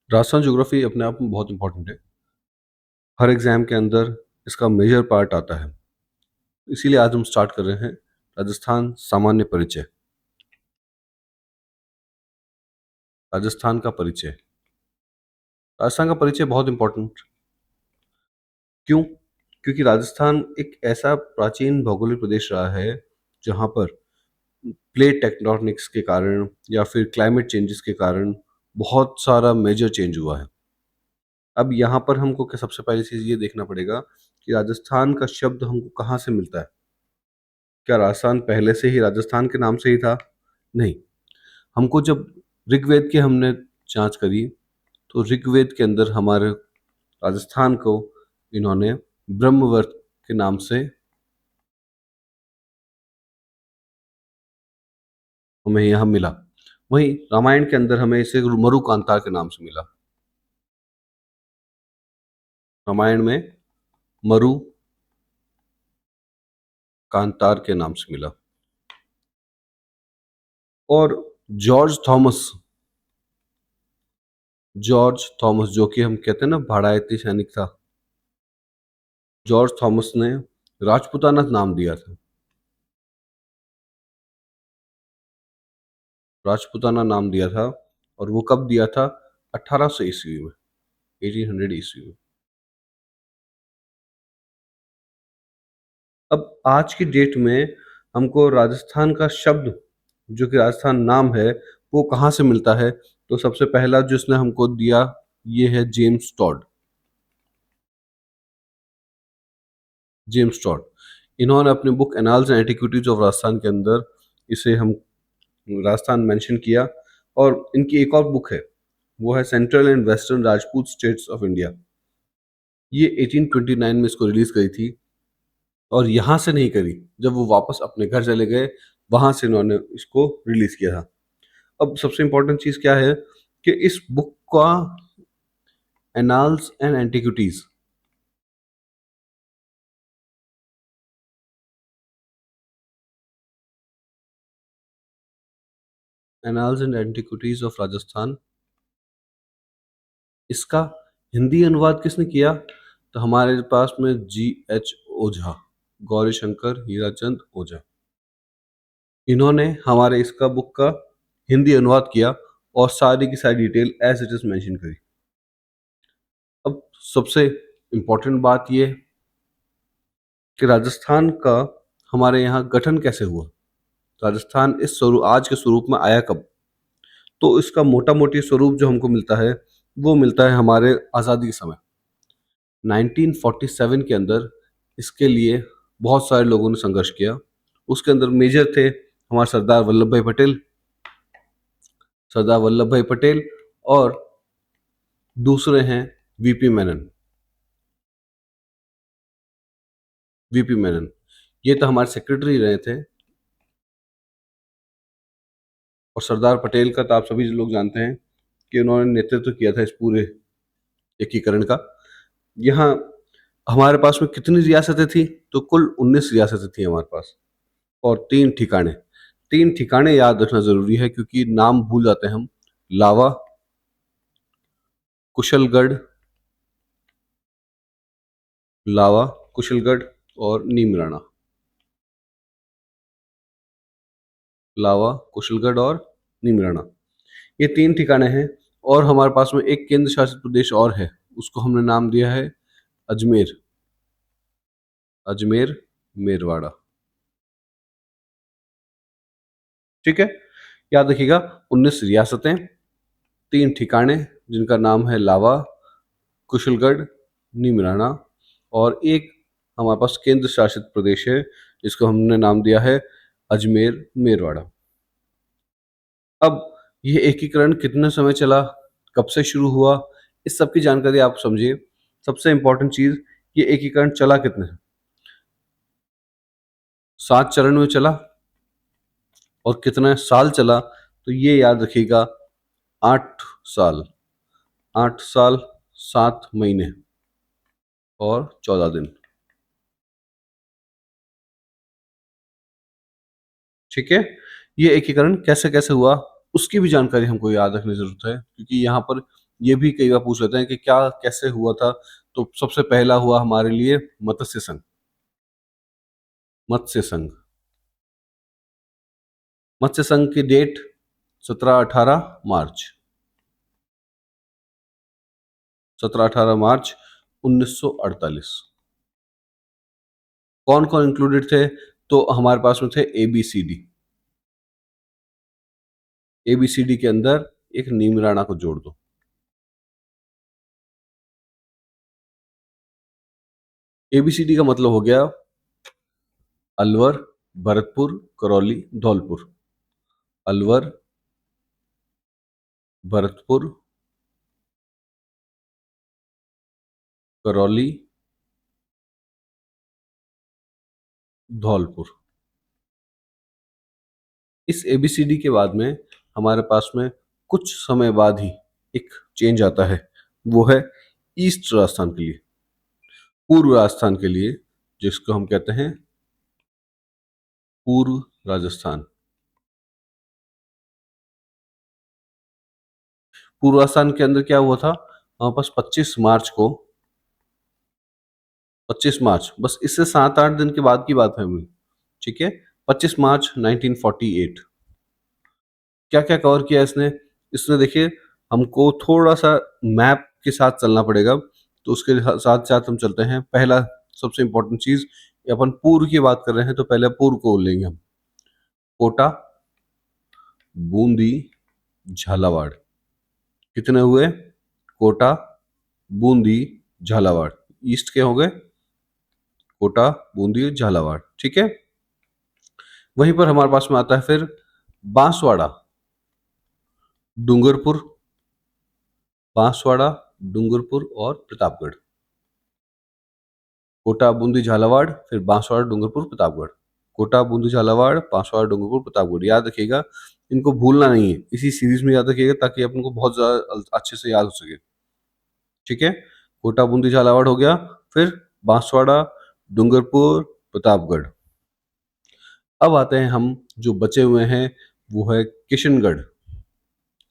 Rajasthan geography अपने आप में बहुत इंपॉर्टेंट है। हर एग्जाम के अंदर इसका मेजर पार्ट आता है। इसीलिए आज हम स्टार्ट कर रहे हैं राजस्थान सामान्य परिचय। राजस्थान का परिचय। राजस्थान का परिचय बहुत इंपॉर्टेंट क्यों? क्योंकि राजस्थान एक ऐसा प्राचीन भौगोलिक प्रदेश रहा है जहाँ पर प्लेट टेक्टोनिक्स के कारण या फिर क्लाइमेट चेंजेस के कारण बहुत सारा मेजर चेंज हुआ है। अब यहाँ पर हमको सबसे पहली चीज़ ये देखना पड़ेगा कि राजस्थान का शब्द हमको कहाँ से मिलता है। क्या राजस्थान पहले से ही राजस्थान के नाम से ही था? नहीं। हमको जब ऋग्वेद की हमने जांच करी तो ऋग्वेद के अंदर हमारे राजस्थान को इन्होंने ब्रह्मवर्त के नाम से हमें यहाँ मिला। वहीं रामायण के अंदर हमें इसे मरुकांता के नाम से मिला। रामायण में मरु कांतार के नाम से मिला। और जॉर्ज थॉमस जो कि हम कहते हैं ना भाड़ायती सैनिक था, जॉर्ज थॉमस ने राजपुताना नाम दिया था। राजपुताना नाम दिया था और वो कब दिया था? 1800 ईस्वी में, 1800 ईस्वी में। अब आज की डेट में हमको राजस्थान का शब्द जो कि राजस्थान नाम है वो कहाँ से मिलता है? तो सबसे पहला जिसने हमको दिया ये है जेम्स टॉड। इन्होंने अपनी book annals and antiquities of Rajasthan के अंदर इसे हम राजस्थान मेंशन किया। और इनकी एक और बुक है, वो है central and western Rajput states of India. ये 1829 में इसको रिलीज करी थी और यहाँ से नहीं करी, जब वो वापस अपने घर चले गए वहां से इन्होंने इसको रिलीज किया था। अब सबसे इंपॉर्टेंट चीज क्या है कि इस बुक का annals and antiquities annals and antiquities of Rajasthan, इसका हिंदी अनुवाद किसने किया? तो हमारे पास में G.H. ओझा, गौरी शंकर हीराचंद ओझा, इन्होंने हमारे इसका बुक का हिंदी अनुवाद किया और सारी की सारी detail as it is mention करी। अब सबसे इम्पोर्टेंट बात यह कि राजस्थान का हमारे यहाँ गठन कैसे हुआ, राजस्थान इस स्वरूप आज के स्वरूप में आया कब? तो इसका मोटा मोटी स्वरूप जो हमको मिलता है वो मिलता है हमारे आज़ादी के समय 1947 के अंदर। इसके लिए बहुत सारे लोगों ने संघर्ष किया। उसके अंदर मेजर थे हमारे सरदार वल्लभ भाई पटेल और दूसरे हैं वीपी मेनन। ये तो हमारे सेक्रेटरी रहे थे। और सरदार पटेल का तो आप सभी लोग जानते हैं कि उन्होंने नेतृत्व किया था इस पूरे एकीकरण का। यहाँ हमारे पास में कितनी रियासतें थी? तो कुल 19 रियासतें थी हमारे पास और 3 ठिकाने याद रखना जरूरी है क्योंकि नाम भूल जाते हैं हम। लावा, कुशलगढ़, लावा कुशलगढ़ और नीमराणा। लावा, कुशलगढ़ और नीमराणा, ये 3 ठिकाने हैं। और हमारे पास में एक केंद्र शासित प्रदेश और है, उसको हमने नाम दिया है अजमेर। अजमेर मेरवाड़ा। ठीक है, याद रखिएगा 19 रियासतें, 3 ठिकाने जिनका नाम है लावा, कुशलगढ़, नीमराना, और एक हमारे पास केंद्र शासित प्रदेश है जिसको हमने नाम दिया है अजमेर मेरवाड़ा। अब ये एकीकरण कितने समय चला, कब से शुरू हुआ, इस सब की जानकारी आप समझिए। सबसे इंपॉर्टेंट चीज, ये एकीकरण चला कितने? 7 चरण में चला। और कितने साल चला? तो ये याद रखिएगा 8 साल। 8 साल, 7 महीने और 14 दिन। ठीक है, ये एकीकरण कैसे कैसे हुआ उसकी भी जानकारी हमको याद रखने की जरूरत है क्योंकि यहाँ पर ये भी कई बार पूछ लेते हैं कि क्या कैसे हुआ था? तो सबसे पहला हुआ हमारे लिए मत्स्य संघ। मत्स्य संघ। मत्स्य संघ की डेट 17-18 मार्च। 17-18 मार्च 1948। कौन कौन इंक्लूडेड थे? तो हमारे पास में थे ABCD। ABCD के अंदर एक नीम राणा को जोड़ दो। ABCD का मतलब हो गया अलवर, भरतपुर, करौली, धौलपुर। अलवर, भरतपुर, करौली, धौलपुर। इस ABCD के बाद में हमारे पास में कुछ समय बाद ही एक चेंज आता है, वो है ईस्ट राजस्थान के लिए, पूर्व राजस्थान के लिए, जिसको हम कहते हैं पूर्व राजस्थान। पूर्व राजस्थान के अंदर क्या हुआ था? हमारे पास 25 मार्च को, 25 मार्च, बस इससे 7-8 दिन के बाद की बात है अभी, ठीक है। 25 मार्च 1948। क्या क्या कवर किया इसने? इसने देखिए, हमको थोड़ा सा मैप के साथ चलना पड़ेगा, तो उसके साथ साथ हम चलते हैं। पहला सबसे इंपॉर्टेंट चीज, अपन पूर्व की बात कर रहे हैं तो पहले पूर्व को लेंगे हम। कोटा, बूंदी, झालावाड़। कितने हुए? कोटा, बूंदी, झालावाड़। ईस्ट के हो गए कोटा, बूंदी, झालावाड़, ठीक है। वहीं पर हमारे पास में आता है फिर बांसवाड़ा, डूंगरपुर, बांसवाड़ा, डूंगरपुर और प्रतापगढ़। कोटा, बूंदी, झालावाड़, फिर बांसवाड़ा, डूंगरपुर, प्रतापगढ़। कोटा, बूंदी, झालावाड़, बांसवाड़ा, डूंगरपुर, प्रतापगढ़। याद रखिएगा, इनको भूलना नहीं है, इसी सीरीज में याद रखिएगा ताकि अपन को बहुत ज्यादा अच्छे से याद हो सके, ठीक है। कोटा, बूंदी, झालावाड़ हो गया, फिर बांसवाड़ा, डूंगरपुर, प्रतापगढ़। अब आते हैं हम, जो बचे हुए हैं वो है किशनगढ़।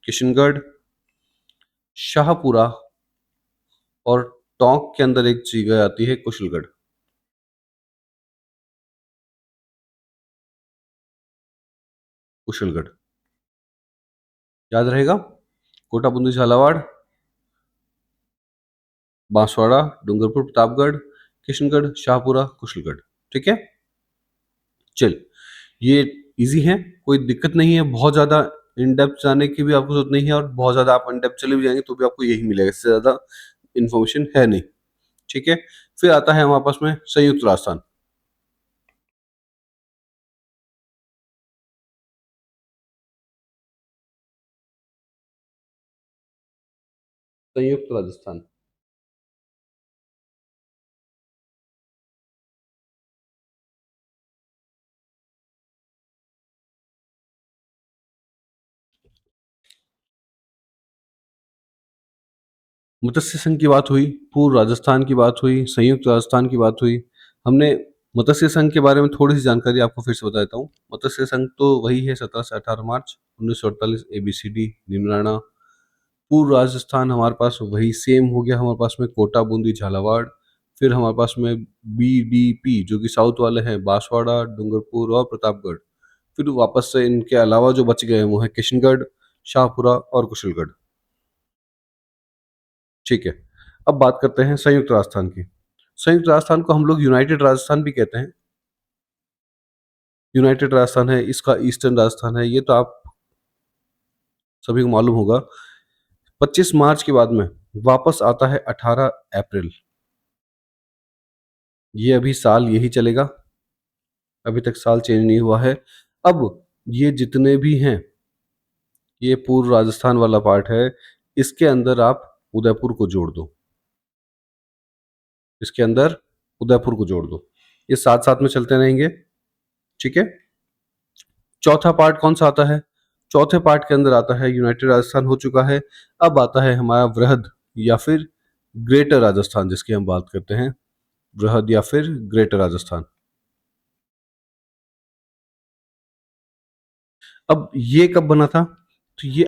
किशनगढ़, शाहपुरा और टोंक के अंदर एक जगह आती है कुशलगढ़। कुशलगढ़ याद रहेगा। कोटा, बूंदी, झालावाड़, बांसवाड़ा, डूंगरपुर, प्रतापगढ़, किशनगढ़, शाहपुरा, कुशलगढ़, ठीक है। चल, ये इजी है, कोई दिक्कत नहीं है। बहुत ज्यादा इन डेप्थ जाने की भी आपको जरूरत नहीं है, और बहुत ज्यादा आप इन डेप्थ चले भी जाएंगे तो भी आपको यही मिलेगा, इससे ज्यादा इन्फॉर्मेशन है नहीं, ठीक है। फिर आता है हमारे पास में संयुक्त राजस्थान। संयुक्त राजस्थान। मत्स्य संघ की बात हुई, पूर्व राजस्थान की बात हुई, संयुक्त राजस्थान की बात हुई। हमने मत्स्य संघ के बारे में थोड़ी सी जानकारी आपको फिर से बता देता हूँ। मत्स्य संघ तो वही है, 17 से 18 मार्च 1948, ABCD निम्राणा। पूर्व राजस्थान हमारे पास वही सेम हो गया, हमारे पास में कोटा, बूंदी, झालावाड़। फिर हमारे पास में BDP जो कि साउथ वाले हैं, बांसवाड़ा, डूंगरपुर और प्रतापगढ़। फिर वापस से इनके अलावा जो बच गए हैं वो है किशनगढ़, शाहपुरा और कुशलगढ़, ठीक है। अब बात करते हैं संयुक्त राजस्थान की। संयुक्त राजस्थान को हम लोग यूनाइटेड राजस्थान भी कहते हैं। यूनाइटेड राजस्थान है, इसका ईस्टर्न राजस्थान है, ये तो आप सभी को मालूम होगा। 25 मार्च के बाद में वापस आता है 18 अप्रैल। ये अभी साल यही चलेगा, अभी तक साल चेंज नहीं हुआ है। अब ये जितने भी हैं, ये पूर्व राजस्थान वाला पार्ट है, इसके अंदर आप उदयपुर को जोड़ दो। इसके अंदर उदयपुर को जोड़ दो, ये साथ साथ में चलते रहेंगे, ठीक है। चौथा पार्ट कौन सा आता है? चौथे पार्ट के अंदर आता है, यूनाइटेड राजस्थान हो चुका है। अब आता है हमारा वृहद या फिर ग्रेटर राजस्थान, जिसकी हम बात करते हैं, वृहद या फिर ग्रेटर राजस्थान। अब ये कब बना था? तो ये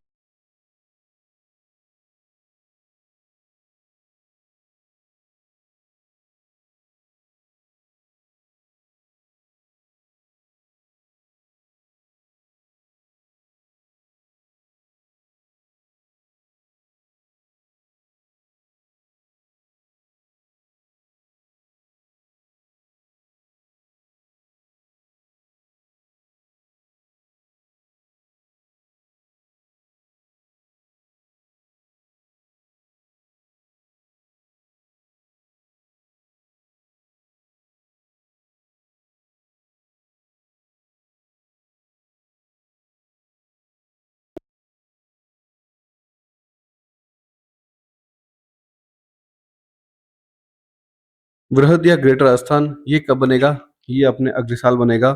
वृहद या ग्रेटर राजस्थान ये कब बनेगा? ये अपने अगले साल बनेगा।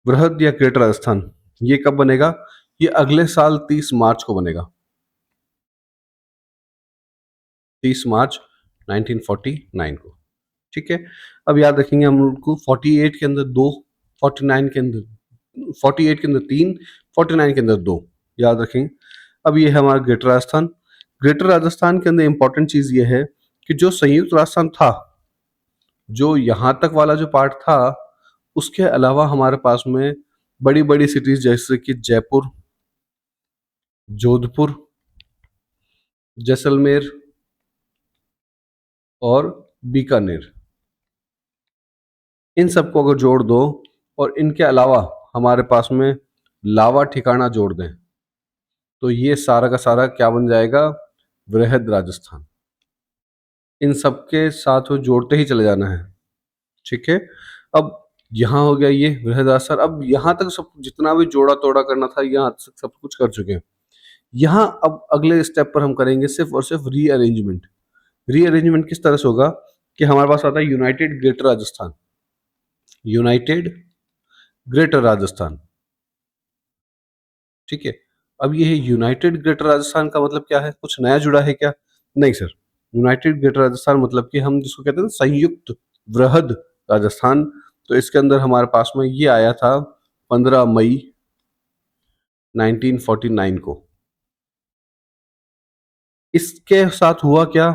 वृहद या ग्रेटर राजस्थान ये कब बनेगा? ये अगले साल 30 मार्च को बनेगा। 30 मार्च 1949 को। ठीक है। अब याद रखेंगे हम लोग को 48 के अंदर दो, 49 के अंदर, 48 के अंदर तीन, 49 के अंदर दो, याद रखेंगे। अब ये है हमारा ग्रेटर राजस्थान। ग्रेटर राजस्थान के अंदर इंपॉर्टेंट चीज ये है कि जो संयुक्त राजस्थान था, जो यहाँ तक वाला जो पार्ट था, उसके अलावा हमारे पास में बड़ी बड़ी सिटीज जैसे कि जयपुर, जोधपुर, जैसलमेर और बीकानेर, इन सबको अगर जोड़ दो और इनके अलावा हमारे पास में लावा ठिकाना जोड़ दें, तो ये सारा का सारा क्या बन जाएगा? वृहद राजस्थान। इन सबके साथ वो जोड़ते ही चले जाना है। ठीक है। अब यहाँ हो गया ये वृहद राजस्थान। अब यहाँ तक सब जितना भी जोड़ा तोड़ा करना था, यहाँ तक सब कुछ कर चुके हैं। यहाँ अब अगले स्टेप पर हम करेंगे सिर्फ और सिर्फ रीअरेंजमेंट। रीअरेंजमेंट किस तरह से होगा कि हमारे पास आता है United greater Rajasthan. United greater Rajasthan. ठीक है। अब ये यूनाइटेड ग्रेटर राजस्थान का मतलब क्या है? कुछ नया जुड़ा है क्या? नहीं सर। यूनाइटेड ग्रेटर राजस्थान मतलब कि हम जिसको कहते हैं ना संयुक्त वृहद राजस्थान, तो इसके अंदर हमारे पास में ये आया था 15 मई 1949 को। इसके साथ हुआ क्या?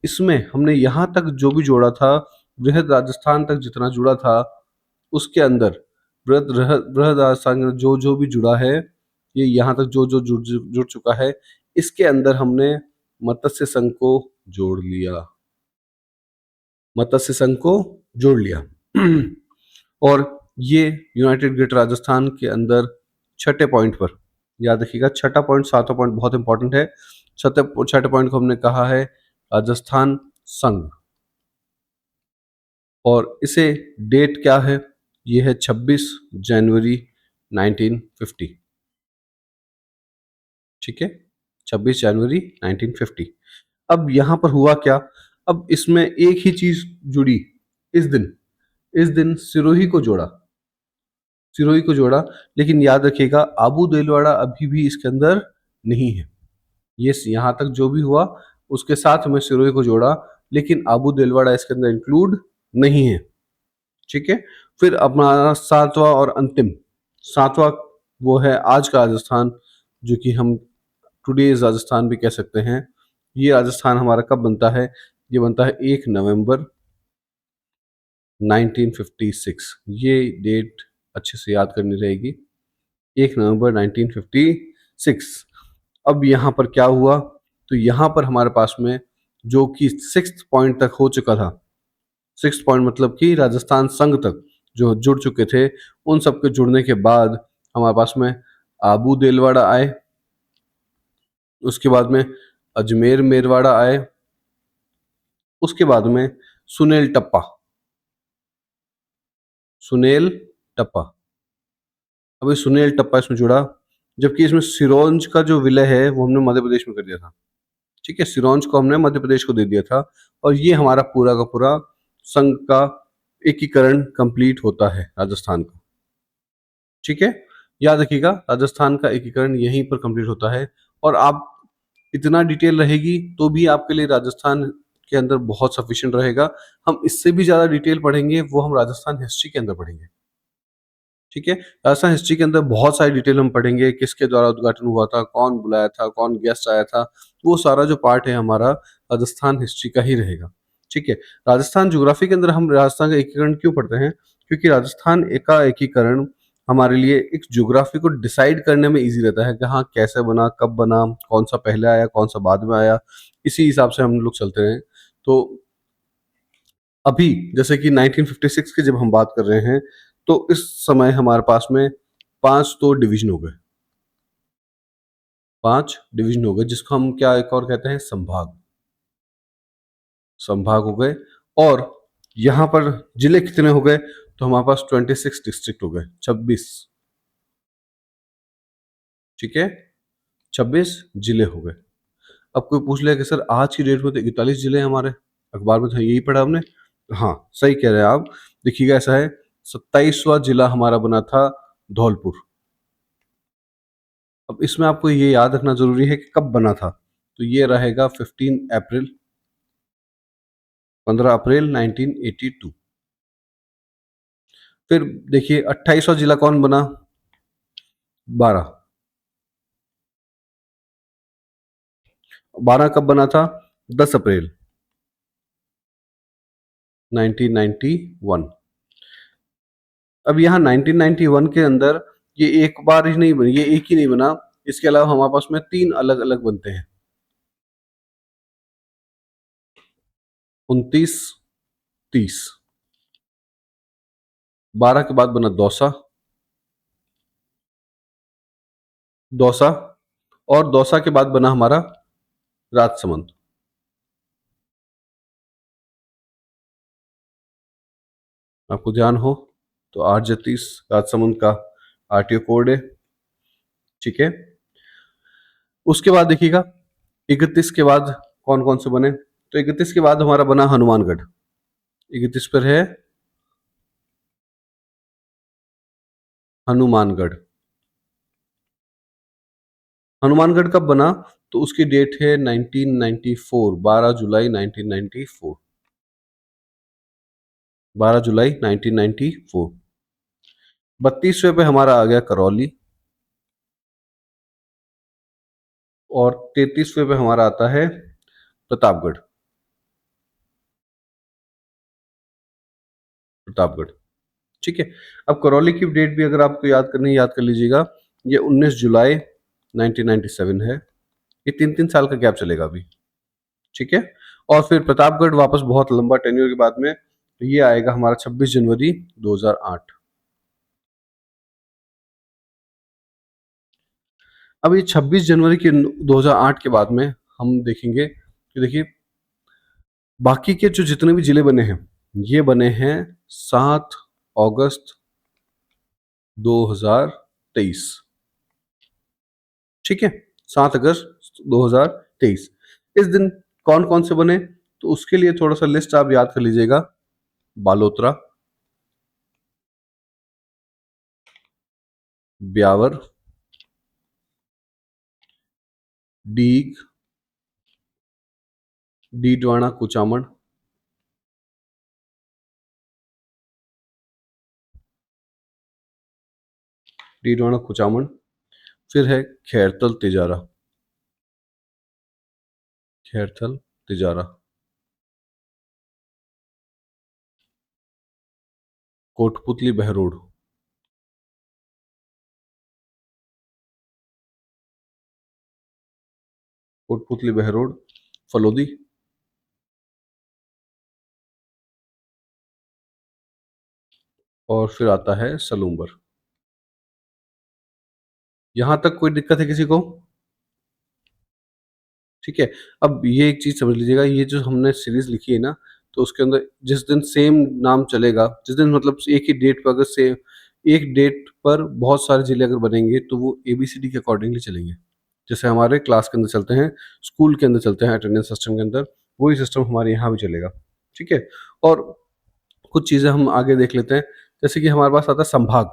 इसमें हमने यहां तक जो भी जोड़ा था, बृहद राजस्थान तक जितना जुड़ा था, उसके अंदर बृहद बृहद राजस्थान के अंदर जो जो भी जुड़ा है, ये यहाँ तक जो जो जुड़ चुका है, इसके अंदर हमने मत्स्य संघ को जोड़ लिया। मत्स्य संघ को जोड़ लिया। और ये यूनाइटेड ग्रेटर राजस्थान के अंदर छठे पॉइंट पर, याद रखिएगा, छठा पॉइंट सातवां पॉइंट बहुत इंपॉर्टेंट है। छठे पॉइंट को हमने कहा है राजस्थान संघ, और इसे डेट क्या है? ये है 26 जनवरी 1950। ठीक है, 26 जनवरी 1950। अब यहां पर हुआ क्या? अब इसमें एक ही चीज जुड़ी। इस दिन सिरोही को जोड़ा, सिरोही को जोड़ा। लेकिन याद रखिएगा आबू देलवाड़ा अभी भी इसके अंदर नहीं है। ये यहां तक जो भी हुआ उसके साथ में सिरोही को जोड़ा, लेकिन आबू देलवाड़ा इसके अंदर इंक्लूड नहीं है। ठीक है। फिर अपना सातवां और अंतिम, सातवां वो है आज का राजस्थान, जो कि हम टुडेज राजस्थान भी कह सकते हैं। ये राजस्थान हमारा कब बनता है? ये बनता है 1 नवंबर 1956। ये डेट अच्छे से याद करनी रहेगी, 1 नवंबर 1956। अब यहाँ पर क्या हुआ? तो यहाँ पर हमारे पास में जो कि 6th पॉइंट तक हो चुका था, 6th पॉइंट मतलब कि राजस्थान संघ तक जो जुड़ चुके थे, उन सबके जुड़ने के बाद हमारे पास में आबू देलवाड़ा आए, उसके बाद में अजमेर मेरवाड़ा आए, उसके बाद में सुनेल टप्पा, सुनेल टप्पा। अब ये सुनेल टप्पा इसमें जुड़ा, जबकि इसमें सिरोंज का जो विलय है वो हमने मध्य प्रदेश में कर दिया था। ठीक है, सिरोंज को हमने मध्य प्रदेश को दे दिया था, और ये हमारा पूरा का पूरा संघ का एकीकरण कंप्लीट होता है राजस्थान का। ठीक है, याद रखिएगा राजस्थान का एकीकरण यहीं पर कंप्लीट होता है। और आप इतना डिटेल रहेगी तो भी आपके लिए राजस्थान के अंदर बहुत सफिशिएंट रहेगा। हम इससे भी ज्यादा डिटेल पढ़ेंगे वो हम राजस्थान हिस्ट्री के अंदर पढ़ेंगे। ठीक है, राजस्थान हिस्ट्री के अंदर बहुत सारी डिटेल हम पढ़ेंगे, किसके द्वारा उद्घाटन हुआ था, कौन बुलाया था, कौन गेस्ट आया था, वो सारा जो पार्ट है हमारा राजस्थान हिस्ट्री का ही रहेगा। ठीक है, राजस्थान ज्योग्राफी के अंदर हम राजस्थान का एकीकरण क्यों पढ़ते हैं? क्योंकि राजस्थान का एकीकरण हमारे लिए एक ज्योग्राफी को डिसाइड करने में इजी रहता है कि हाँ कैसे बना, कब बना, कौन सा पहले आया, कौन सा बाद में आया, इसी हिसाब से हम लोग चलते रहे। तो अभी जैसे कि 1956 की जब हम बात कर रहे हैं, तो इस समय हमारे पास में पांच तो डिवीजन हो गए, पांच डिवीजन हो गए, जिसको हम क्या एक और कहते हैं, संभाग। संभाग हो गए। और यहाँ पर जिले कितने हो गए? तो हमारे पास 26 डिस्ट्रिक्ट हो गए, 26। ठीक है, 26 जिले हो गए। अब कोई पूछ ले कि सर आज की डेट में तो 41 जिले हैं हमारे, अखबार में तो यही पढ़ा हमने। हाँ, सही कह रहे हैं आप। देखिएगा ऐसा है, 27वां जिला हमारा बना था धौलपुर। अब इसमें आपको ये याद रखना जरूरी है कि कब बना था, तो ये रहेगा 15 अप्रैल 1982। फिर देखिए 28वां जिला कौन बना, 12। 12 कब बना था, 10 अप्रैल 1991। अब यहाँ 1991 के अंदर ये एक बार ही नहीं बनी, ये एक ही नहीं बना, इसके अलावा हमारे पास में 3 अलग अलग बनते हैं। 29, 30। 12 के बाद बना दौसा। दौसा, और दौसा के बाद बना हमारा राजसमंद। आपको ध्यान हो तो 8 राजसमंद का आरटीओ कोड है। ठीक है, उसके बाद देखिएगा 31 के बाद कौन कौन से बने, तो 31 के बाद हमारा बना हनुमानगढ़। 31 पर है हनुमानगढ़। हनुमानगढ़ कब बना, तो उसकी डेट है 1994, 12 जुलाई 1994। 12 जुलाई 1994। 32वें पे हमारा आ गया करौली, और 33वें पे हमारा आता है प्रतापगढ़। प्रतापगढ़, ठीक है। अब करौली की डेट भी अगर आपको याद करनी है, याद कर लीजिएगा, ये 19 जुलाई 1997 है। ये 3-3 साल का गैप चलेगा अभी, ठीक है। और फिर प्रतापगढ़ वापस बहुत लंबा टेन्योर के बाद में, तो ये आएगा हमारा 26 जनवरी 2008। अब ये 26 जनवरी के 2008 के बाद में हम देखेंगे कि देखिए बाकी के जो जितने भी जिले बने हैं, ये बने हैं 7 अगस्त 2023। ठीक है, 7 अगस्त 2023। इस दिन कौन कौन से बने, तो उसके लिए थोड़ा सा लिस्ट आप याद कर लीजिएगा। बालोतरा, ब्यावर, डीग, डीडवाना कुचामन, डीडवाना कुचामन, फिर है खैरतल तिजारा। खैरथल तिजारा, कोटपुतली बहरोड, कोटपुतली बहरोड, फलोदी, और फिर आता है सलूम्बर। यहां तक कोई दिक्कत है किसी को? ठीक है। अब ये एक चीज समझ लीजिएगा, ये जो हमने सीरीज लिखी है ना, तो उसके अंदर जिस दिन सेम नाम चलेगा, जिस दिन मतलब एक ही डेट पर अगर से एक डेट पर बहुत सारे जिले अगर बनेंगे, तो वो एबीसीडी के अकॉर्डिंगली चलेंगे। जैसे हमारे क्लास के अंदर चलते हैं, स्कूल के अंदर चलते हैं, अटेंडेंस सिस्टम के अंदर, वही सिस्टम हमारे यहाँ भी चलेगा। ठीक है। और कुछ चीजें हम आगे देख लेते हैं, जैसे कि हमारे पास आता है संभाग।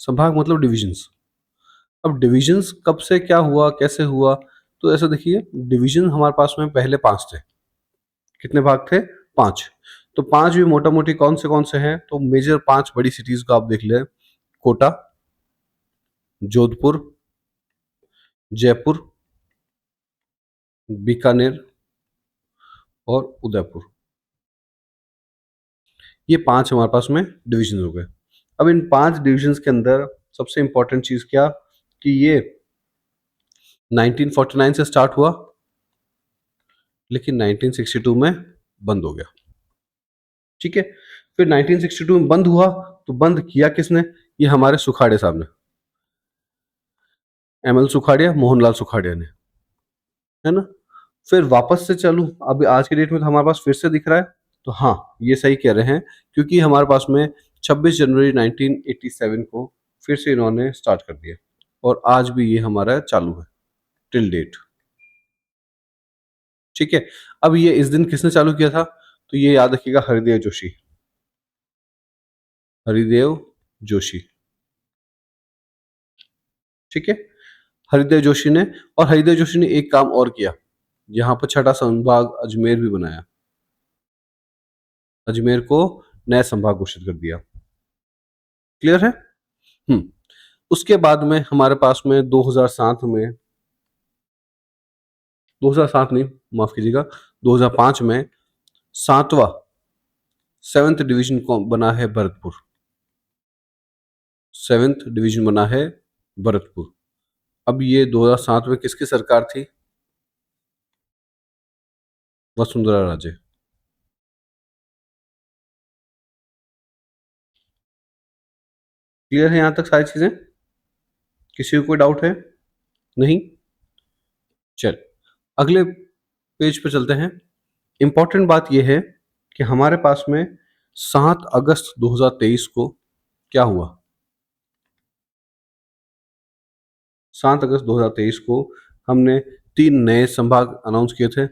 संभाग मतलब डिविजन्स। अब डिविजन्स कब से क्या हुआ, कैसे हुआ, तो ऐसा देखिए, डिवीजन हमारे पास में पहले 5 थे। कितने भाग थे? 5। तो 5 भी मोटा मोटी कौन से हैं, तो मेजर 5 बड़ी सिटीज को आप देख लें। कोटा, जोधपुर, जयपुर, बीकानेर, और उदयपुर। ये 5 हमारे पास में डिविजन हो गए। अब इन 5 डिविजन्स के अंदर सबसे इंपॉर्टेंट चीज क्या, कि ये 1949 से स्टार्ट हुआ, लेकिन 1962 में बंद हो गया। ठीक है। फिर 1962 में बंद हुआ, तो बंद किया किसने? ये हमारे सुखाड़े साहब ने, एमएल सुखाड़िया, मोहनलाल सुखाड़िया ने, है ना। फिर वापस से चलूं, अभी आज के डेट में तो हमारे पास फिर से दिख रहा है, तो हाँ, ये सही कह रहे हैं, क्योंकि हमारे पास में 26 जनवरी 1987 को फिर से इन्होंने स्टार्ट कर दिया। और आज भी ये हमारा चालू है टिल डेट। ठीक है। अब ये इस दिन किसने चालू किया था? तो ये याद रखिएगा, हरिदेव जोशी। हरिदेव जोशी। ठीक है। हरिदेव जोशी ने, और हरिदेव जोशी ने एक काम और किया, यहाँ पर छठा संभाग अजमेर भी बनाया। अजमेर को नया संभाग घोषित कर दिया। क्लियर है? हम्म। उसके बाद में हमारे पास में 2007 में, 2007 नहीं, माफ कीजिएगा, 2005 में सातवां, सेवेंथ डिवीजन को बना है भरतपुर। सेवेंथ डिवीजन बना है भरतपुर। अब ये 2007 में किसकी सरकार थी? वसुंधरा राजे। क्लियर है यहां तक सारी चीजें? किसी को कोई डाउट है? नहीं? चल, अगले पेज पे चलते हैं। इंपॉर्टेंट बात यह है कि हमारे पास में 7 अगस्त 2023 को क्या हुआ? 7 अगस्त 2023 को हमने 3 नए संभाग अनाउंस किए थे,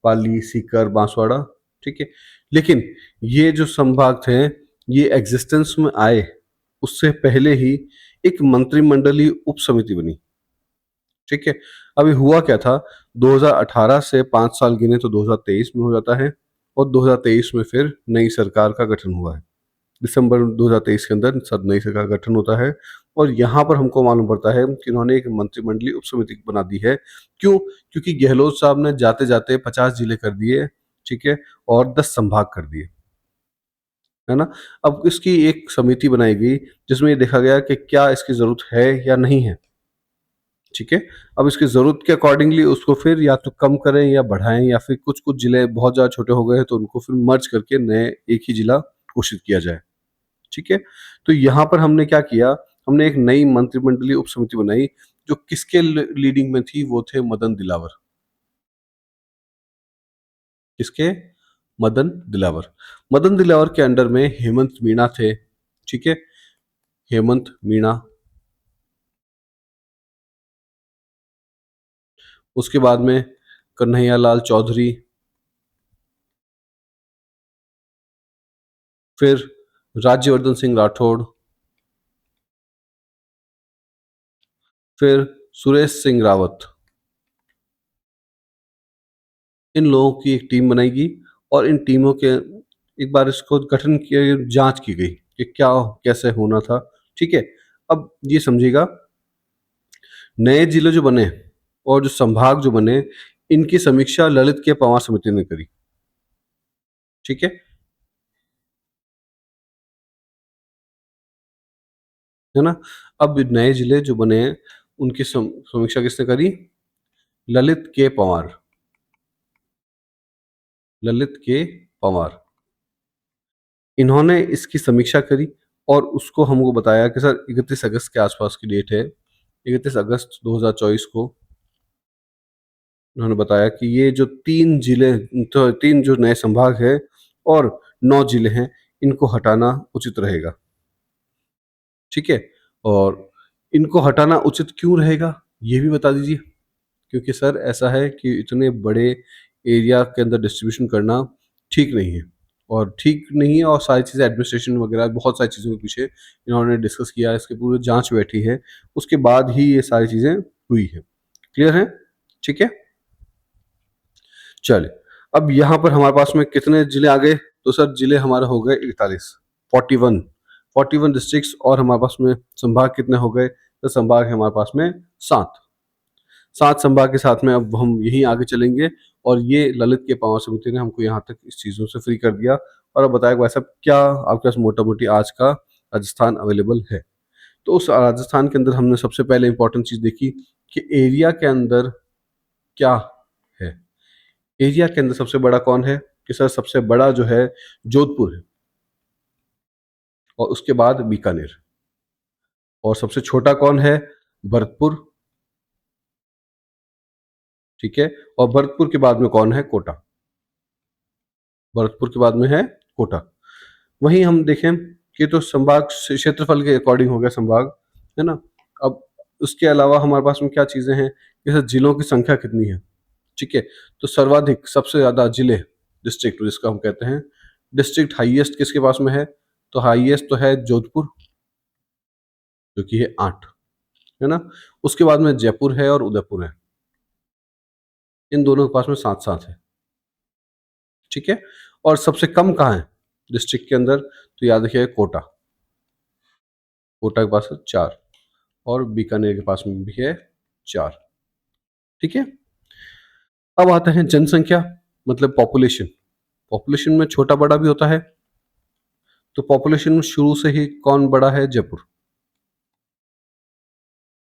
पाली, सीकर, बांसवाड़ा। ठीक है। लेकिन ये जो संभाग थे, ये एग्जिस्टेंस में आए उससे पहले ही एक मंत्रिमंडलीय उप समिति बनी। ठीक है। अभी हुआ क्या था, 2018 से 5 साल गिने तो 2023 में हो जाता है, और 2023 में फिर नई सरकार का गठन हुआ है। दिसंबर 2023 के अंदर सब नई सरकार का गठन होता है। और यहाँ पर हमको मालूम पड़ता है कि उन्होंने एक मंत्रिमंडलीय उप समिति बना दी है। क्यों? क्योंकि गहलोत साहब ने जाते जाते 50 जिले कर दिए। ठीक है। और 10 संभाग कर दिए, है ना। अब इसकी एक समिति बनाई गई जिसमें ये देखा गया कि क्या इसकी जरूरत है या नहीं है। ठीक है। अब इसकी जरूरत के अकॉर्डिंगली उसको फिर या तो कम करें या बढ़ाएं, या फिर कुछ कुछ जिले बहुत ज्यादा छोटे हो गए हैं तो उनको फिर मर्ज करके नए एक ही जिला घोषित किया जाए। ठीक है। तो यहाँ पर हमने क्या किया, हमने एक नई मंत्रिमंडलीय उप समिति बनाई जो किसके लीडिंग में थी? वो थे मदन दिलावर। किसके? मदन दिलावर। मदन दिलावर के अंडर में हेमंत मीणा थे। ठीक है। हेमंत मीणा। उसके बाद में कन्हैयालाल चौधरी। फिर राज्यवर्धन सिंह राठौड़। फिर सुरेश सिंह रावत। इन लोगों की एक टीम बनाएगी, और इन टीमों के एक बार इसको गठन की जांच की गई कि क्या कैसे होना था। ठीक है। अब ये समझिएगा, नए जिले जो बने और जो संभाग जो बने, इनकी समीक्षा ललित के पंवार समिति ने करी। ठीक है ना। अब नए जिले जो बने हैं उनकी समीक्षा किसने करी? ललित के पंवार। ललित के पंवार, इन्होंने इसकी समीक्षा करी और उसको हमको बताया कि सर 31 अगस्त के आसपास की डेट है, 31 अगस्त 2024 को उन्होंने बताया कि ये जो 3 जिले, तो 3 जो नए संभाग है और 9 जिले हैं, इनको हटाना उचित रहेगा। ठीक है। और इनको हटाना उचित क्यों रहेगा ये भी बता दीजिए। क्योंकि सर ऐसा है कि इतने बड़े एरिया के अंदर डिस्ट्रीब्यूशन करना ठीक नहीं है, और ठीक नहीं है, और सारी चीज़ें एडमिनिस्ट्रेशन वगैरह बहुत सारी चीज़ों के पीछे इन्होंने डिस्कस किया है, इसके पूरी जांच बैठी है, उसके बाद ही ये सारी चीज़ें हुई है। क्लियर है? ठीक है। चलिए, अब यहाँ पर हमारे पास में कितने जिले आ गए? तो सर जिले हमारे हो गए 41, 41, 41 डिस्ट्रिक्ट्स, और हमारे पास में संभाग कितने हो गए? तो संभाग है हमारे पास में 7। 7 संभाग के साथ में अब हम यहीं आगे चलेंगे, और ये ललित के पावर समिति ने हमको यहाँ तक इस चीज़ों से फ्री कर दिया। और अब बताया कि वैसा क्या आपके पास मोटा मोटी आज का राजस्थान अवेलेबल है। तो उस राजस्थान के अंदर हमने सबसे पहले इंपॉर्टेंट चीज़ देखी कि एरिया के अंदर क्या है। एरिया के अंदर सबसे बड़ा कौन है? कि सर सबसे बड़ा जो है जोधपुर है, और उसके बाद बीकानेर। और सबसे छोटा कौन है? भरतपुर। ठीक है। और भरतपुर के बाद में कौन है? कोटा। भरतपुर के बाद में है कोटा। वहीं हम देखें कि तो संभाग क्षेत्रफल के अकॉर्डिंग हो गया संभाग, है ना। अब उसके अलावा हमारे पास में क्या चीज़ें हैं, जैसे जिलों की संख्या कितनी है, ठीक है? तो सर्वाधिक सबसे ज़्यादा जिले, डिस्ट्रिक्ट जिसको हम कहते हैं, डिस्ट्रिक्ट हाईएस्ट किसके पास में है? तो हाईएस्ट तो है जोधपुर, जो कि है 8, है ना? उसके बाद में जयपुर है और उदयपुर है। इन दोनों के पास में 7-7 है, ठीक है? और सबसे कम कहाँ है डिस्ट्रिक्ट के अंदर? तो याद रखिएगा कोटा। कोटा के पास है 4 और बीकानेर के पास में भी है 4, ठीक है? अब आता है जनसंख्या, मतलब पॉपुलेशन। पॉपुलेशन में छोटा-बड़ा भी होता है, तो पॉपुलेशन में शुरू से ही कौन बड़ा है? जयपुर।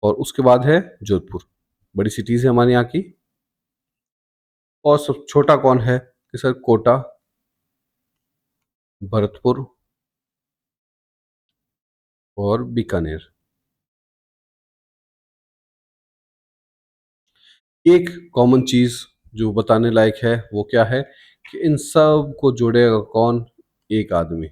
और उसके बाद है जोधपुर। बड़ी सिटीज़ है हमारे यहाँ की। और सब छोटा कौन है? कि सर कोटा, भरतपुर और बीकानेर। एक कॉमन चीज़ जो बताने लायक है वो क्या है कि इन सब को जोड़ेगा कौन? एक आदमी,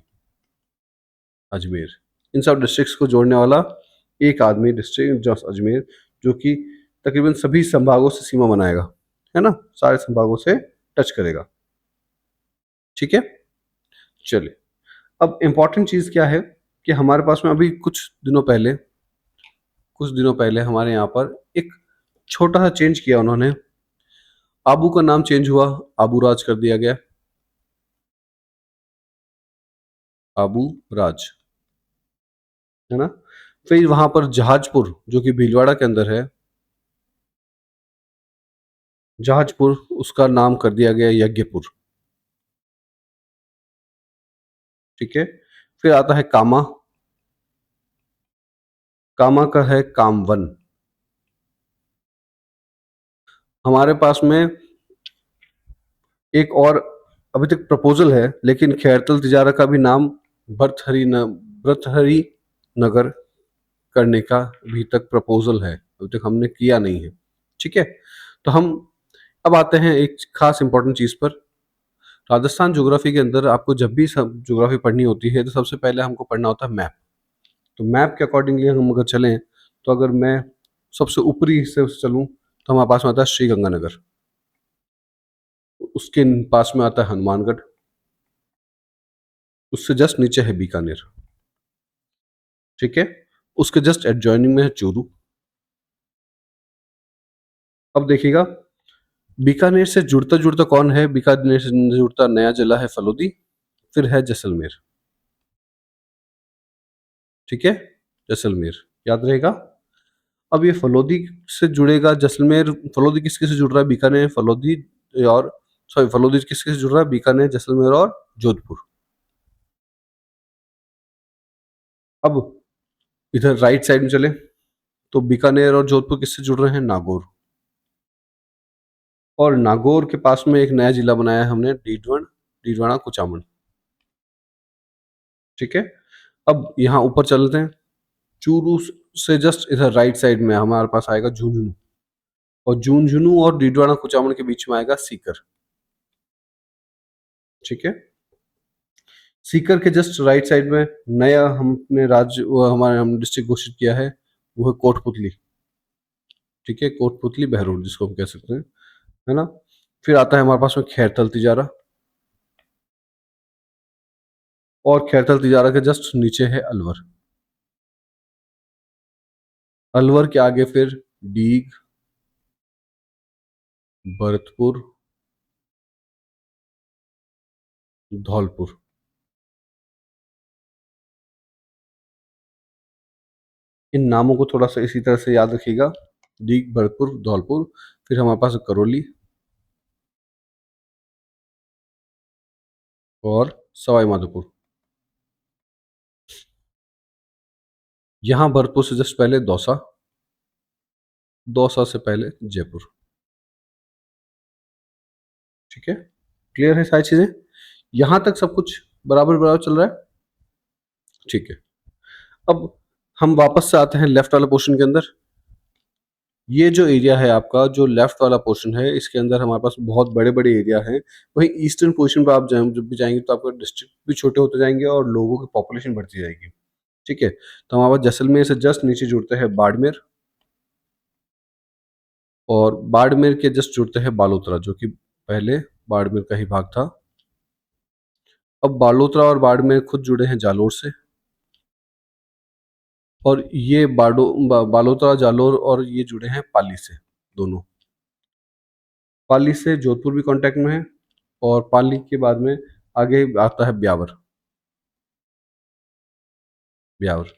अजमेर। इन सब डिस्ट्रिक्ट्स को जोड़ने वाला एक आदमी, डिस्ट्रिक्ट जस्ट अजमेर, जो कि तकरीबन सभी संभागों से सीमा बनाएगा, है ना? सारे संभागों से टच करेगा, ठीक है? चलिए, अब इम्पोर्टेंट चीज़ क्या है कि हमारे पास में अभी कुछ दिनों पहले हमारे यहाँ पर एक छोटा-सा चेंज किया उन्होंने। आबू का नाम चेंज हुआ, आबू राज कर दिया गया, आबू राज, है ना? फिर वहाँ पर जहाजपुर, जो कि भीलवाड़ा के अंदर है, जहाजपुर, उसका नाम कर दिया गया यज्ञपुर, ठीक है? फिर आता है कामा, कामा का है कामवन। हमारे पास में एक और अभी तक प्रपोज़ल है, लेकिन खैरतल तिजारा का भी नाम भर्तहरि नगर करने का अभी तक प्रपोज़ल है, अभी तक हमने किया नहीं है, ठीक है? तो हम अब आते हैं एक खास इंपॉर्टेंट चीज़ पर। राजस्थान ज्योग्राफी के अंदर आपको जब भी सब ज्योग्राफी पढ़नी होती है, तो सबसे पहले हमको पढ़ना होता है मैप। तो मैप के अकॉर्डिंगली हम अगर चलें, तो अगर मैं सबसे ऊपरी हिस्से से चलूँ, तो हमारे पास में आता है श्रीगंगानगर। उसके पास में आता है हनुमानगढ़, उससे जस्ट नीचे है बीकानेर, ठीक है? उसके जस्ट एडजॉइनिंग में है चूरू। अब देखिएगा, बीकानेर से जुड़ता-जुड़ता कौन है? बीकानेर से जुड़ता नया जिला है फलोदी, फिर है जैसलमेर, ठीक है? जैसलमेर, याद रहेगा। अब ये फलोदी से जुड़ेगा जैसलमेर, फलोदी किसके से जुड़ रहा है? बीकानेर, फलोदी और फलोदी किसके से जुड़ रहा है? बीकानेर, जैसलमेर और जोधपुर। अब इधर राइट साइड में चले, तो बीकानेर और जोधपुर किससे जुड़ रहे हैं? नागौर। और नागौर के पास में एक नया जिला बनाया है हमने, डीडवाना कुचामन, ठीक है? अब यहाँ ऊपर चलते हैं, चूरू से जस्ट इधर राइट साइड में हमारे पास आएगा झुंझुनू, और झुंझुनू और डीडवाना कुचामन के बीच में आएगा सीकर, ठीक है? सीकर के जस्ट राइट साइड में नया हमने राज्य, वो हमारे हम डिस्ट्रिक्ट घोषित किया है, वो है कोटपुतली, ठीक है? कोटपुतली बहरोड जिसको हम कह सकते हैं, है ना? फिर आता है हमारे पास में खैरतल तिजारा, और खैरतल तिजारा के जस्ट नीचे है अलवर। अलवर के आगे फिर डीग, भरतपुर, धौलपुर। इन नामों को थोड़ा सा इसी तरह से याद रखिएगा, डीग, भरतपुर, धौलपुर। फिर हमारे पास है करौली और सवाई माधोपुर। यहाँ भरतपुर से जस्ट पहले दौसा, दौसा से पहले जयपुर, ठीक है? क्लियर है सारी चीजें? यहाँ तक सब कुछ बराबर बराबर चल रहा है, ठीक है? अब हम वापस से आते हैं लेफ्ट वाले पोर्शन के अंदर। ये जो एरिया है आपका, जो लेफ्ट वाला पोर्शन है, इसके अंदर हमारे पास बहुत बड़े-बड़े एरिया हैं। वहीं ईस्टर्न पोर्शन पे आप जब भी जाएँगे, तो आपका डिस्ट्रिक्ट भी छोटे होते जाएँगे और लोगों की पॉपुलेशन बढ़ती जाएगी, ठीक है? तो हमारे पास जैसलमेर से जस्ट नीचे जुड़ते हैं बाड़मेर, और बाड़मेर के जस्ट जुड़ते हैं बालोतरा, जो कि पहले बाड़मेर का ही भाग था। अब बालोतरा और बाड़मेर खुद जुड़े हैं जालोर से, और ये बालोतरा, जालोर और ये जुड़े हैं पाली से, दोनों। पाली से जोधपुर भी कांटेक्ट में है, और पाली के बाद में आगे आता है ब्यावर। ब्यावर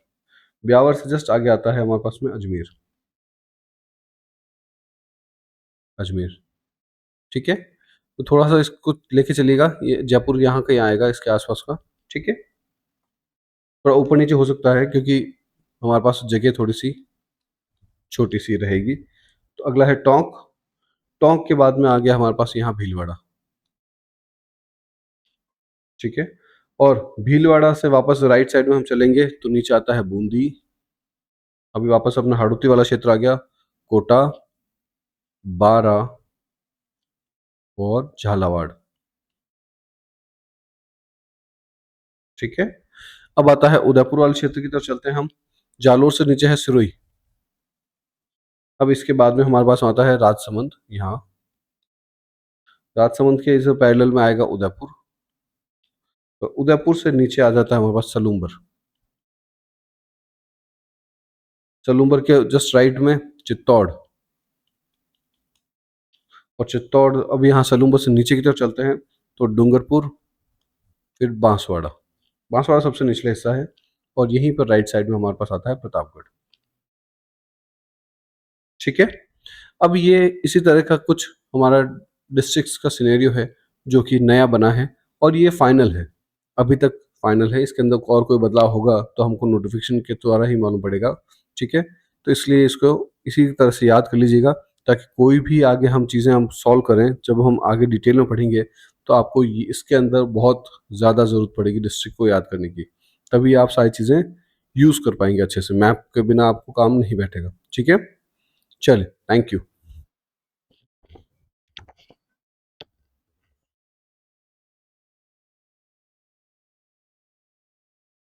ब्यावर से जस्ट आगे आता है हमारे पास में अजमेर। अजमेर, ठीक है। तो थोड़ा सा इसको लेके चलिएगा, ये जयपुर यहाँ कहीं आएगा, इसके आसपास का, ठीक है। थोड़ा ऊपर नीचे हो सकता है क्योंकि हमारे पास जगह थोड़ी सी छोटी सी रहेगी। तो अगला है टोंक। टोंक के बाद में आ गया हमारे पास यहाँ भीलवाड़ा, ठीक है। और भीलवाड़ा से वापस राइट साइड में हम चलेंगे तो नीचे आता है बूंदी। अभी वापस अपना हाड़ौती वाला क्षेत्र आ गया, कोटा, बारा और झालावाड़, ठीक है। अब आता है उदयपुर वाले क्षेत्र की तरफ चलते हैं हम। जालोर से नीचे है सिरोही। अब इसके बाद में हमारे पास आता है राजसमंद। यहाँ राजसमंद के इस पैरेलल में आएगा उदयपुर। तो उदयपुर से नीचे आ जाता है हमारे पास सलूम्बर। सलूम्बर के जस्ट राइट में चित्तौड़। और चित्तौड़, अब यहाँ सलूम्बर से नीचे की तरफ चलते हैं तो डूंगरपुर, फिर बांसवाड़ा। बांसवाड़ा सबसे निचले हिस्सा है, और यहीं पर राइट साइड में हमारे पास आता है प्रतापगढ़, ठीक है। अब ये इसी तरह का कुछ हमारा डिस्ट्रिक्ट्स का सिनेरियो है जो कि नया बना है, और ये फाइनल है, अभी तक फाइनल है। इसके अंदर और कोई बदलाव होगा तो हमको नोटिफिकेशन के द्वारा ही मालूम पड़ेगा, ठीक है। तो इसलिए इसको इसी तरह से याद कर लीजिएगा, ताकि कोई भी आगे हम चीज़ें हम सॉल्व करें, जब हम आगे डिटेल में पढ़ेंगे तो आपको इसके अंदर बहुत ज़्यादा ज़रूरत पड़ेगी डिस्ट्रिक्ट को याद करने की। तभी आप सारी चीज़ें यूज़ कर पाएंगे अच्छे से। मैप के बिना आपको काम नहीं बैठेगा, ठीक है। चलिए, थैंक यू।